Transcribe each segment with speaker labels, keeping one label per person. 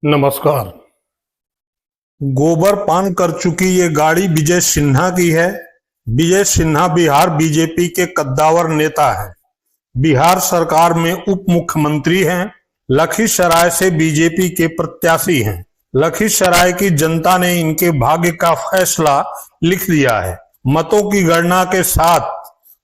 Speaker 1: नमस्कार। गोबर पान कर चुकी ये गाड़ी विजय सिन्हा की है। विजय सिन्हा बिहार बीजेपी के कद्दावर नेता है। बिहार सरकार में उप मुख्यमंत्री हैं। लखीसराय से बीजेपी के प्रत्याशी हैं। लखीसराय की जनता ने इनके भाग्य का फैसला लिख दिया है। मतों की गणना के साथ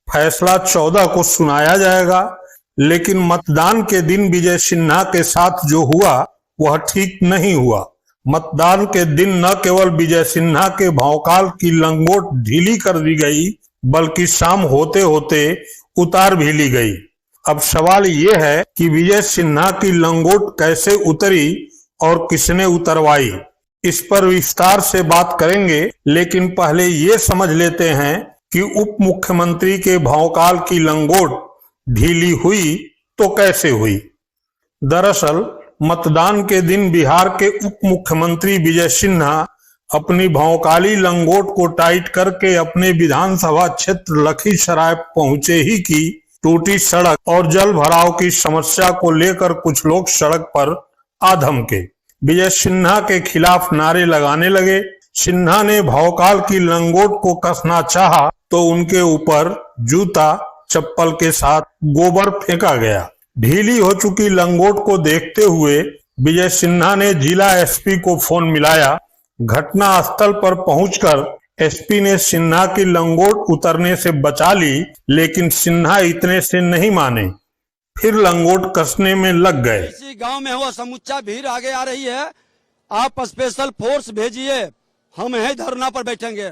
Speaker 1: फैसला 14 को सुनाया जाएगा, लेकिन मतदान के दिन विजय सिन्हा के साथ जो हुआ वह ठीक नहीं हुआ। मतदान के दिन न केवल विजय सिन्हा के भौकाल की लंगोट ढीली कर दी गई, बल्कि शाम होते होते उतार भी ली गई। अब सवाल ये है कि विजय सिन्हा की लंगोट कैसे उतरी और किसने उतरवाई। इस पर विस्तार से बात करेंगे, लेकिन पहले ये समझ लेते हैं कि उप मुख्यमंत्री के भौकाल की लंगोट ढीली हुई तो कैसे हुई। दरअसल मतदान के दिन बिहार के उप मुख्यमंत्री विजय सिन्हा अपनी भौकाली लंगोट को टाइट करके अपने विधानसभा क्षेत्र लखीसराय पहुंचे ही कि टूटी सड़क और जल भराव की समस्या को लेकर कुछ लोग सड़क पर आ धमके। विजय सिन्हा के खिलाफ नारे लगाने लगे। सिन्हा ने भौकाल की लंगोट को कसना चाहा तो उनके ऊपर जूता चप्पल के साथ गोबर फेंका गया। ढीली हो चुकी लंगोट को देखते हुए विजय सिन्हा ने जिला एसपी को फोन मिलाया। घटना स्थल पर पहुंचकर एसपी ने सिन्हा की लंगोट उतरने से बचा ली, लेकिन सिन्हा इतने से नहीं माने, फिर लंगोट कसने में लग गए।
Speaker 2: इसी गांव में हुआ समुच्चा भीड़ आगे आ रही है, आप स्पेशल फोर्स भेजिए, हम यहीं धरना पर बैठेंगे।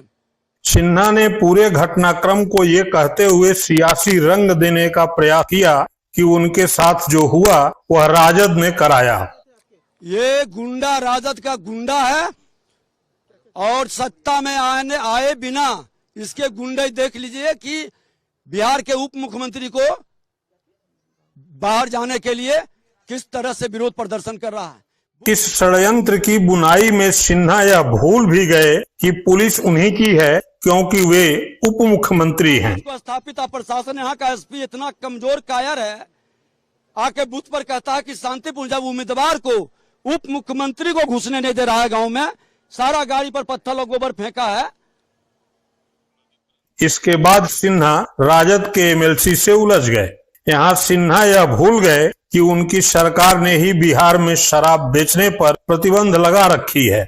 Speaker 1: सिन्हा ने पूरे घटनाक्रम को ये कहते हुए सियासी रंग देने का प्रयास किया कि उनके साथ जो हुआ वह राजद ने कराया।
Speaker 2: ये गुंडा राजद का गुंडा है और सत्ता में आए बिना इसके गुंडे देख लीजिए कि बिहार के उप मुख्यमंत्री को बाहर जाने के लिए किस तरह से विरोध प्रदर्शन कर रहा है।
Speaker 1: इस षड्यंत्र की बुनाई में सिन्हा यह भूल भी गए कि पुलिस उन्हीं की है, क्योंकि वे उप मुख्यमंत्री हैं।
Speaker 2: स्थापित प्रशासन यहाँ का एसपी इतना कमजोर कायर है, आके बूथ पर कहता है कि शांतिपूर्ण, जब उम्मीदवार को उप मुख्यमंत्री को घुसने नहीं दे रहा है गांव में, सारा गाड़ी पर पत्थर और गोबर फेंका है।
Speaker 1: इसके बाद सिन्हा राजद के एमएलसी से उलझ गए। यहाँ सिन्हा यह भूल गए कि उनकी सरकार ने ही बिहार में शराब बेचने पर प्रतिबंध लगा रखी है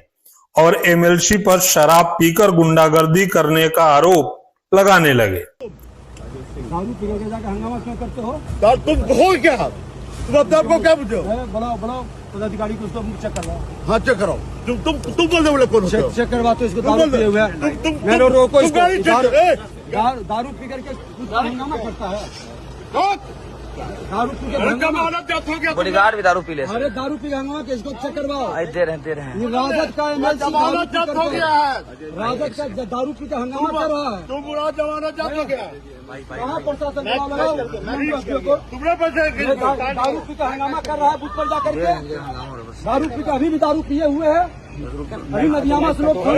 Speaker 1: और एमएलसी पर शराब पीकर गुंडागर्दी करने का आरोप लगाने लगे।
Speaker 2: दारू पी के जाकर हंगामा क्यों करते हो?
Speaker 3: तुम हो क्या? तुम अपने आप को क्या बुझे हो?
Speaker 2: बढ़ाओ पदाधिकारी को उसको चेक करवाओ।
Speaker 3: हाँ चेक कराओ। तुम बोल दे कौन
Speaker 2: चेक करवा तो इसको दारू पिए हुए हैं। रोको इसको। दारू पी करके हंगामा करता है। दारू पी के
Speaker 4: बॉडीगार्ड भी दारू पी ले।
Speaker 2: अरे दारू पी हंगामा के इसको चेक करवाओ।
Speaker 4: दे रहे हैं।
Speaker 2: ये राजद का एमएलसी हो गया है। राजद का दारू पी के हंगामा कर रहा है।
Speaker 3: तुम बुरा जमाना जात हो गया।
Speaker 2: कहाँ प्रशासन लगाओ?
Speaker 3: तुमने पैसे
Speaker 2: दारू पी का हंगामा कर रहा है बूथ पर जाकर के। दारू पी का अभी भी दारू पिए हुए है। अभी नदियामा से लोग
Speaker 3: तुम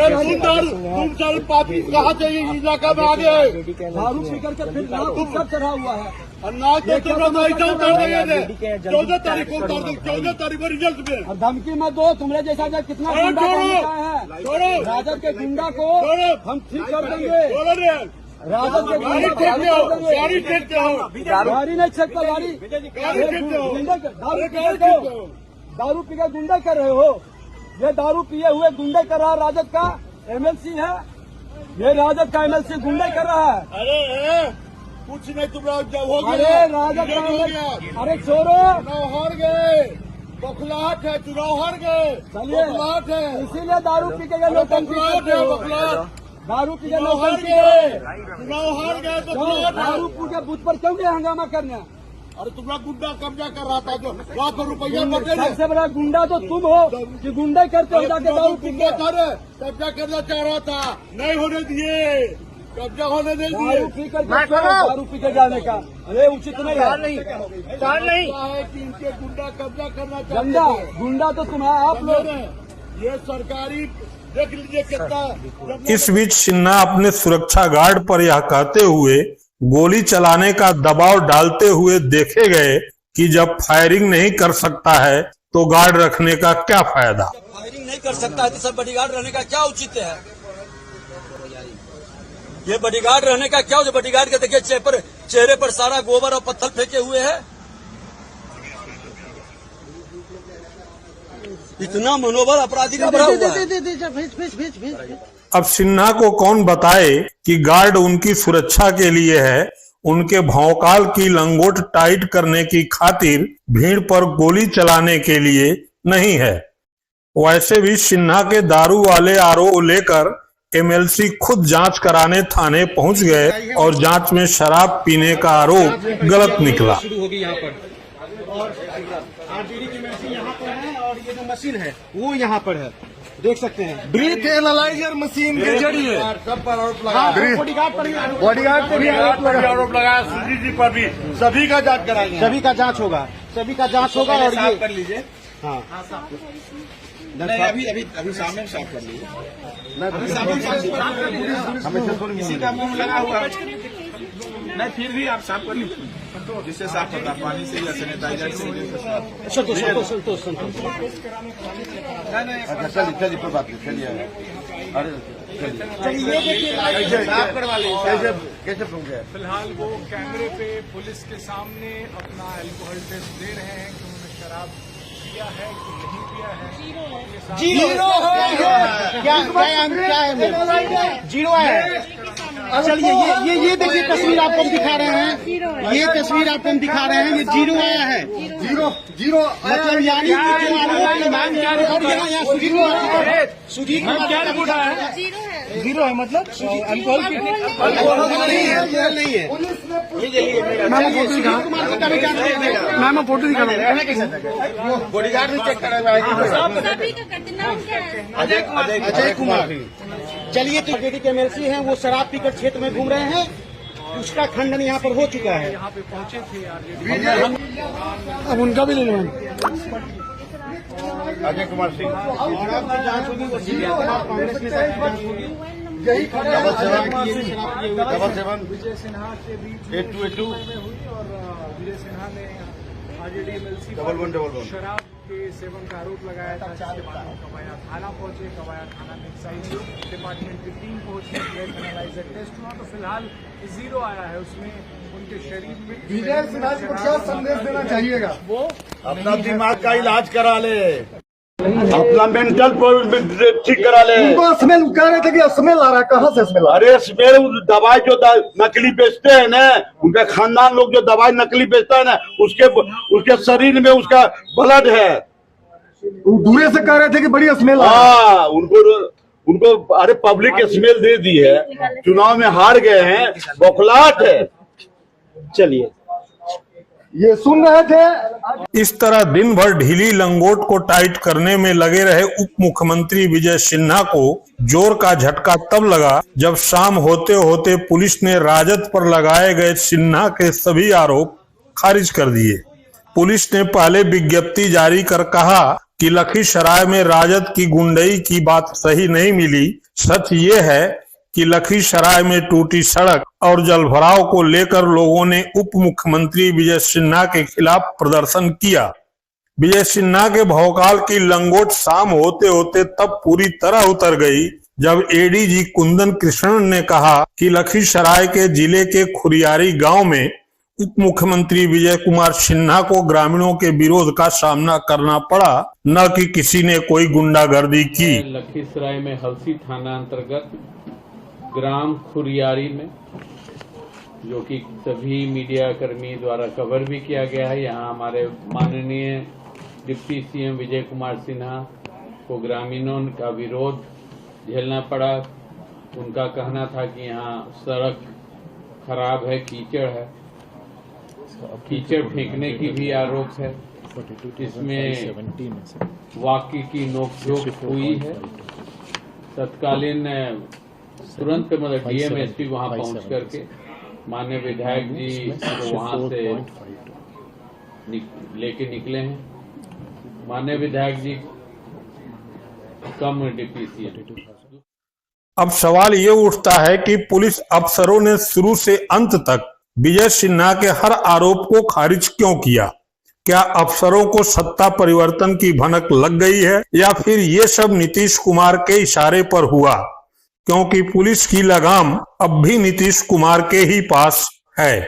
Speaker 3: सारे पापी कहाँ से इलाका में आ गए?
Speaker 2: दारू पी करके फिर सब चढ़ा हुआ है।
Speaker 3: अनाज तो तुमने ऐसा उतार देंगे। 14 तारीख को उतार दो। 14 तारीख को रिजल्ट में।
Speaker 2: और धमकी मत दो। तुमने जैसा कितना गुंडा है, राजद के गुंडा को हम ठीक कर देंगे। राजद के
Speaker 3: गाड़ी फेंकते हो।
Speaker 2: गाड़ी नहीं छेकता। गाड़ी दारू पी के गुंडा कर रहे हो। ये दारू पिए हुए गुंडे कर रहा है। राजद का एमएलसी है, ये राजद का एमएलसी गुंडे कर रहा है।
Speaker 3: अरे कुछ नहीं, तुम हो गया।
Speaker 2: अरे राजद का एमएलसी, अरे छोड़ो।
Speaker 3: चुनाव हार गए, बखलाहट है। चुनाव हार गए, बखलाहट है।
Speaker 2: इसीलिए दारू पी के लोग
Speaker 3: बखलाहट है। बखलाहट
Speaker 2: दारू पी के
Speaker 3: चुनाव हार
Speaker 2: लोग
Speaker 3: गए। चुनाव हार गए, बखलाहट है।
Speaker 2: दारू पी के बूथ पर क्यों गए हंगामा करने?
Speaker 3: अरे तुम्हारा गुंडा कब्जा कर रहा था, जो लाखों रुपया बटे।
Speaker 2: सबसे बड़ा गुंडा तो तुम हो कि गुंडे करते हो जाके दारू पी के।
Speaker 3: कब्जा करना चाह रहा था, नहीं होने दिए। कब्जा होने नहीं दिए।
Speaker 2: दारू पी के जाने का अरे उचित नहीं है।
Speaker 3: है कि इनके गुंडा कब्जा करना चाहते हैं।
Speaker 2: गुंडा तो तुम है, आप लोग।
Speaker 3: ये सरकारी देख लीजिए कितना।
Speaker 1: इस बीच सिन्हा अपने सुरक्षा गार्ड पर यह कहते हुए गोली चलाने का दबाव डालते हुए देखे गए कि जब फायरिंग नहीं कर सकता है तो गार्ड रखने का क्या फायदा।
Speaker 2: फायरिंग नहीं कर सकता है तो सब बॉडीगार्ड रहने का क्या औचित्य है? ये बॉडीगार्ड रहने का क्या? जो बॉडीगार्ड के देखिए चेहरे पर सारा गोबर और पत्थर फेंके हुए हैं। इतना मनोबल अपराधी का भरा हुआ है।
Speaker 1: अब सिन्हा को कौन बताए कि गार्ड उनकी सुरक्षा के लिए है, उनके भौकाल की लंगोट टाइट करने की खातिर भीड़ पर गोली चलाने के लिए नहीं है। वैसे भी सिन्हा के दारू वाले आरोप लेकर एमएलसी खुद जांच कराने थाने पहुंच गए और जांच में शराब पीने का आरोप गलत निकला।
Speaker 4: शुरू होगी यहाँ पर और आरजेडी की मशीन यहाँ पर है और ये जो मशीन है वो यहाँ पर है, देख सकते हैं।
Speaker 3: ब्रीथ एनालाइजर मशीन के जरिए सब पर आरोप लगा,
Speaker 4: बॉडीगार्ड पर भी
Speaker 3: बॉडीगार्ड पे भी आरोप लगाया, सुजीत जी पर भी। सभी का जांच कराएंगे,
Speaker 4: सभी का जांच होगा, सभी का जांच होगा। और ये
Speaker 3: कर लीजिए।
Speaker 4: हाँ
Speaker 3: नहीं, अभी सामने साफ कर लीजिए। किसी का मुंह लगा हुआ नहीं, फिर भी आप साफ कर लीजिए, जिससे साफ होता, पानी से या सैनिटाइजर से।
Speaker 4: संतोष।
Speaker 3: अच्छा चलिए कोई बात नहीं, चलिए। अरे
Speaker 4: चलिए ये देखिए
Speaker 3: साफ करवा लीजिए। कैसे पहुंच गए?
Speaker 5: फिलहाल वो कैमरे पे पुलिस के सामने अपना अल्कोहल टेस्ट दे रहे हैं कि उन्होंने शराब पिया है कि नहीं पिया है।
Speaker 4: जीरो है, जीरो है। चलिए ये देखिए तस्वीर आपको हम दिखा रहे हैं, ये तस्वीर आपको हम दिखा रहे हैं, ये जीरो आया है।
Speaker 3: जीरो
Speaker 4: मतलब यानी कि जो आरोप की मांग कर रहे हैं, और यहाँ सुजीत क्या रिपोर्ट आया है? जीरो है, मतलब अल्कोहल नहीं है। मैम फोटो दिखा
Speaker 3: बॉडीगार्ड भी चेक करेगा।
Speaker 4: अजय कुमार। चलिए तो जेडी के एमएलसी हैं, वो शराब पीकर क्षेत्र में घूम रहे हैं, उसका खंडन यहाँ पर हो चुका है।
Speaker 5: यहाँ पे पहुंचे थे आरजेडी।
Speaker 4: अब उनका भी ले लो।
Speaker 3: अजय कुमार सिंह
Speaker 4: और अब जो जांच होगी वो कांग्रेस में जांच होगी।
Speaker 5: यही
Speaker 3: डबल सेवन
Speaker 5: विजय सिन्हा के बीच
Speaker 3: 8282
Speaker 5: में हुई और विजय सिन्हा ने आरजेडी एमएलसी
Speaker 3: 1111
Speaker 5: शराब के सेवन का आरोप लगाया था, जिसके बाद वो कवाया थाना पहुंचे। कवाया थाना में एक्साइज डिपार्टमेंट की टीम पहुंची, ब्रेथ एनालाइजर टेस्ट हुआ तो फिलहाल जीरो आया है। उसमें उनके शरीर में
Speaker 3: विजय सिन्हा को क्या संदेश देना चाहिएगा? वो अपना दिमाग का इलाज करा ले, अपना मेंटल ठीक करा ले।
Speaker 6: उनको स्मेल कह रहे थे कि स्मेल आ रहा है, कहाँ से स्मेल आ रहा
Speaker 3: अरे स्मेल दवाई जो नकली बेचते हैं ना, उनके खानदान लोग जो दवाई नकली बेचता है ना, उसके शरीर में उसका ब्लड है।
Speaker 6: है? दूरे से कह रहे थे कि बड़ी स्मेल आ रहा है।
Speaker 3: हाँ, उनको अरे पब्लिक स्मेल दे दी है, चुनाव में हार गए हैं, बौखलाहट है।
Speaker 4: चलिए
Speaker 6: ये सुन रहे थे।
Speaker 1: इस तरह दिन भर ढीली लंगोट को टाइट करने में लगे रहे उप मुख्यमंत्री विजय सिन्हा को जोर का झटका तब लगा जब शाम होते होते पुलिस ने राजद पर लगाए गए सिन्हा के सभी आरोप खारिज कर दिए। पुलिस ने पहले विज्ञप्ति जारी कर कहा कि लखीसराय में राजद की गुंडई की बात सही नहीं मिली। सच ये है कि लखीसराय में टूटी सड़क और जलभराव को लेकर लोगों ने उप मुख्यमंत्री विजय सिन्हा के खिलाफ प्रदर्शन किया। विजय सिन्हा के भौकाल की लंगोट शाम होते होते तब पूरी तरह उतर गई जब एडीजी कुंदन कृष्णन ने कहा कि लखीसराय के जिले के खुरियारी गांव में उप मुख्यमंत्री विजय कुमार सिन्हा को ग्रामीणों के विरोध का सामना करना पड़ा, न कि किसी ने कोई गुंडागर्दी की।
Speaker 7: लखीसराय में हलसी थाना अंतर्गत ग्राम खुरियारी में, जो कि सभी मीडिया कर्मी द्वारा कवर भी किया गया है, यहाँ हमारे माननीय डिप्टी सीएम विजय कुमार सिन्हा को ग्रामीणों का विरोध झेलना पड़ा। उनका कहना था कि यहाँ सड़क खराब है, कीचड़ है, कीचड़ फेंकने की भी आरोप है। इसमें वाकई की नोकझोंक हुई है। तत्कालीन तुरंत मतलब डीएम एसपी वहां पहुंच करके माननीय विधायक जी को वहां से लेके निकले हैं। माननीय विधायक जी कम डीपीसी।
Speaker 1: अब सवाल ये उठता है कि पुलिस अफसरों ने शुरू से अंत तक विजय सिन्हा के हर आरोप को खारिज क्यों किया। क्या अफसरों को सत्ता परिवर्तन की भनक लग गई है या फिर ये सब नीतीश कुमार के इशारे पर हुआ? क्योंकि पुलिस की लगाम अब भी नीतीश कुमार के ही पास है।